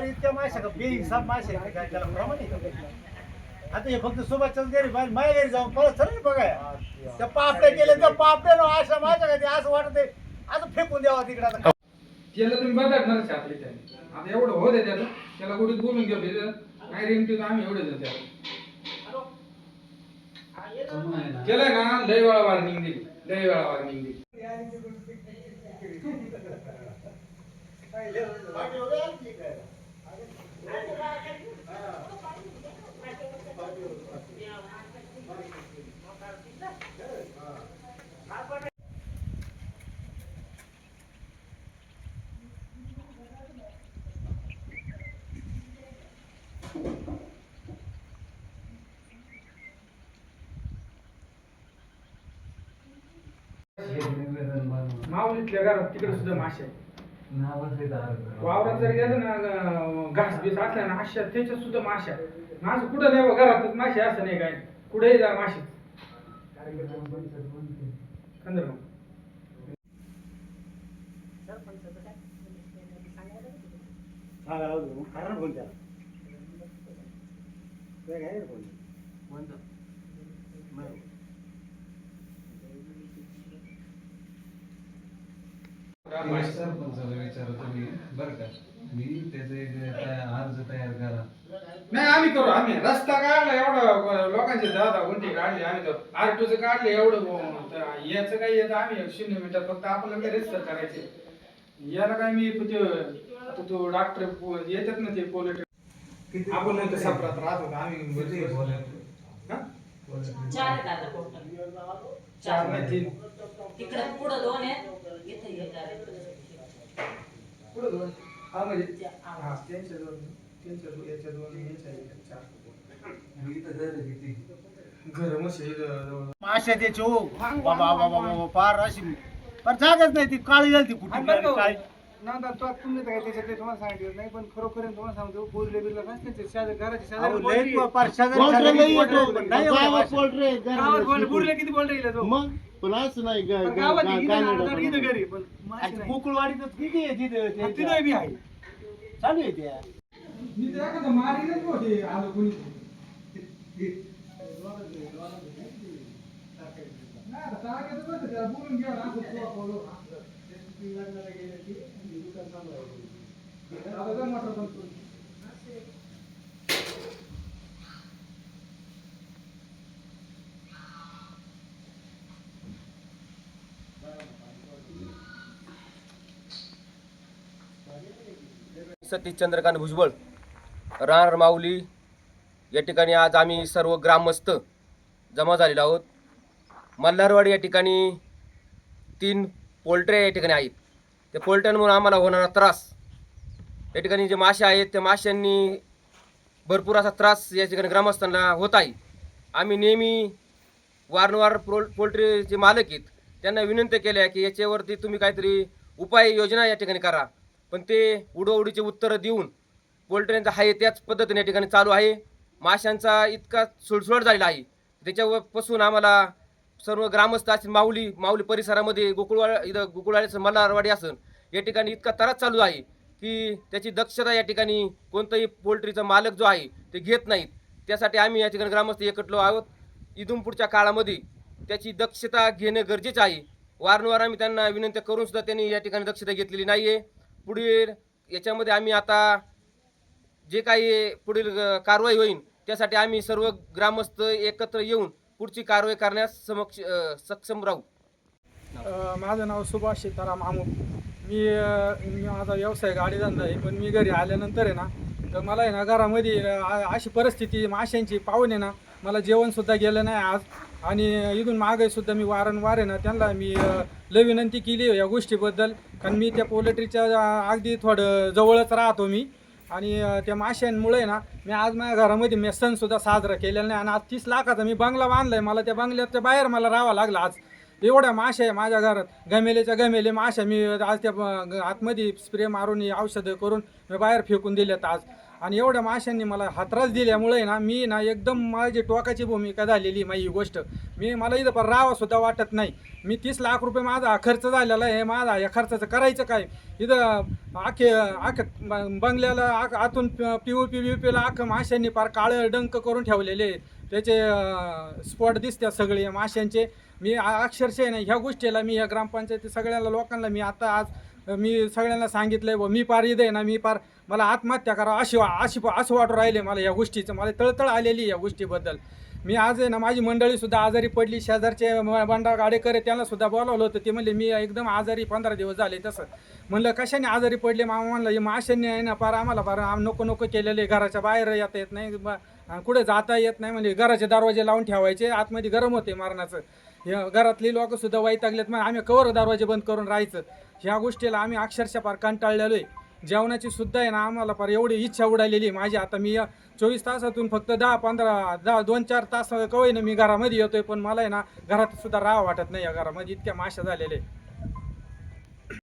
इतक्या माश्या का बेहिसाब माश्या आहेत काय त्याला प्रमाण आहे. आता हे फक्त सोबतच्याच घरी बाहेर माझ्या घरी जाऊन परत चल बघाय त्या पापड्या केले त्या पापड्या अशा माझ्या घरी असं वाटत असं फेकून द्यावा तिकडे. आता त्याला तुम्ही बदलणारच आपले त्याने आता एवढं हो दे त्याला कुठे बोलून घेऊ नाही रिमटी आम्ही एवढे देतो केलं ना लय वेळा वॉर्निंग दिली लय वेळा वॉर्निंग दिली. माऊलीतल्या घरात तिकडे सुद्धा मासे वावरात जर गेलं ना घास बीस असला ना अशा त्याच्यात सुद्धा माशा माझं कुठं नाही घरातच मासे असं नाही काय कुठेही जा मासे खंदर मग सरपंचाला विचारतो मी बरं का मी त्याचे अर्ज तयार करा. नाही आम्ही करू आम्ही रस्ता काढला एवढं लोकांचे दादा गुंठी काढली आम्ही तर आरटूचं काढले एवढं याचं काही येतं आम्ही 0 मीटर फक्त आपल्याला रजिस्टर करायचे याला काय मी आता तो डॉक्टर येतात ना ते पोलिटिक आपण नंतर सापरात राहत होतो आम्ही 4 नाही 3 तिकडे पुढे 2 आहेत इथे पुढे 2 हा म्हणजे हा त्यांच्या 2 याच्या 2 याच्या 4 घर मशी माश्या त्याचे हो बाबा बाबा फार अशी पण जागच नाही ती काळी झाली ती कुठे काळी ना तो तुम्ही काय त्याच्यात तुम्हाला सांगितलं नाही पण खरोखर तुम्हाला सांगतो बोलले बिरला नसते घराच्या बुरले किती बोल राहिले तो मग पण असं नाही घरी पण कुकुळवाडीतच किती आहे तिथे तिथे बी आहे चालू आहे त्या मी तर एखादं मारीनच होते आलं कोणी नाही टाकायचं बरं त्याला बोलून घ्या ना सतीश चंद्रकांत भुजबळ राहणार माऊली या ठिकाणी आज आम्ही सर्व ग्रामस्थ जमा झालेलो आहोत. मल्हारवाडी या ठिकाणी 3 पोल्ट्र्या या ठिकाणी आहेत. त्या पोल्ट्र्यांमुळे आम्हाला होणारा त्रास या ठिकाणी जे मासे आहेत त्या माशांनी भरपूर असा त्रास या ठिकाणी ग्रामस्थांना होत आहे. आम्ही नेहमी वारंवार पोल्ट्रीचे मालक आहेत त्यांना विनंती केल्या की याच्यावरती तुम्ही काहीतरी उपाययोजना या ठिकाणी करा, पण ते उडवडीचे उत्तरं देऊन पोल्ट्र्यांचा आहे त्याच पद्धतीने या ठिकाणी चालू आहे. माशांचा इतका सुळसुळाट झालेला आहे त्याच्यापासून आम्हाला सर्व ग्रामस्थ असतील माऊली परिसरामध्ये गोकुळवाडीचं मल्हारवाडी असेल या ठिकाणी इतका त्रास चालू आहे की त्याची दक्षता या ठिकाणी कोणताही पोल्ट्रीचा मालक जो आहे ते घेत नाहीत. त्यासाठी आम्ही या ठिकाणी ग्रामस्थ एकटलो आहोत. इथून पुढच्या काळामध्ये त्याची दक्षता घेणं गरजेचं आहे. वारंवार आम्ही त्यांना विनंती करून सुद्धा त्यांनी या ठिकाणी दक्षता घेतलेली नाही आहे. पुढील याच्यामध्ये आम्ही आता जे काही पुढील कारवाई होईल त्यासाठी आम्ही सर्व ग्रामस्थ एकत्र येऊन पुढची कारवाई करण्यास सक्षम राहू. माझं नाव सुभाष सीताराम आमू. मी माझा व्यवसाय गाडीधंदा आहे, पण मी घरी आल्यानंतर आहे ना तर मला आहे ना घरामध्ये अशी परिस्थिती माशांची पाहून आहे ना मला जेवणसुद्धा गेलं नाही आज. आणि इथून मागेसुद्धा मी वारंवार आहे ना त्यांना मी लय विनंती केली या गोष्टीबद्दल, कारण मी त्या पोल्ट्रीच्या अगदी थोडं जवळच राहतो मी. आणि त्या माशांमुळे ना मी आज माझ्या घरामध्ये मी सणसुद्धा साजरा केलेला नाही. आणि आज 30 लाखाचा मी बंगला बांधला आहे. मला त्या बंगल्याच्या बाहेर मला राहावं लागलं आज. एवढ्या माशा आहे माझ्या घरात, गमेले माशा मी आज त्या आतमध्ये स्प्रे मारून औषधं करून मी बाहेर फेकून दिल्यात आज. आणि एवढ्या माशांनी मला हातरास दिल्यामुळे ना मी ना एकदम माझी टोकाची भूमिका झालेली माझी ही गोष्ट. मला इथं पण राहावंसुद्धा वाटत नाही. मी 30 लाख रुपये माझा खर्च झालेला आहे. माझा या खर्चाचं करायचं काय? इथं बंगल्याला आतून POP अख्खं माशांनी फार काळं डंक करून ठेवलेले. त्याचे स्पॉट दिसतात सगळे माशांचे. मी अक्षरशः नाही ह्या गोष्टीला मी ह्या ग्रामपंचायती सगळ्या लोकांना मी आता आज मी सगळ्यांना सांगितलंय व मी पार इथं आहे ना मी पार मला आत्महत्या करावं असं वाटू राहिले मला या गोष्टीचं. मला तळतळ आलेली या गोष्टीबद्दल. मी आज आहे ना माझी मंडळीसुद्धा आजारी पडली. शेजारचे बंडा गाडेकर त्यांनासुद्धा बोलावलं होतं. ते म्हणले मी एकदम आजारी 15 दिवस झाले. तसं म्हणलं कशाने आजारी पडले मामा? म्हणलं हे माशांनी आहे ना पार आम्हाला फार नको केलेले. घराच्या बाहेर येता येत नाही, कुठे जाता येत नाही. म्हणजे घराचे दरवाजे लावून ठेवायचे, आतमध्ये गरम होते मारणाचं. ह्या घरातली लोकंसुद्धा वैतागलेत. मग आम्ही कवर दरवाजे बंद करून राहायचं. ह्या गोष्टीला आम्ही अक्षरशः फार कंटाळलेलो आहे. जेवणाची सुद्धा आहे ना आम्हाला फार एवढी इच्छा उडालेली माझी. आता मी 24 तासातून फक्त 2-4 तास कवयनं मी घरामध्ये येतोय, पण मला आहे ना घरात सुद्धा राहावं वाटत नाही. या घरामध्ये इतक्या माशा झालेल्या आहे.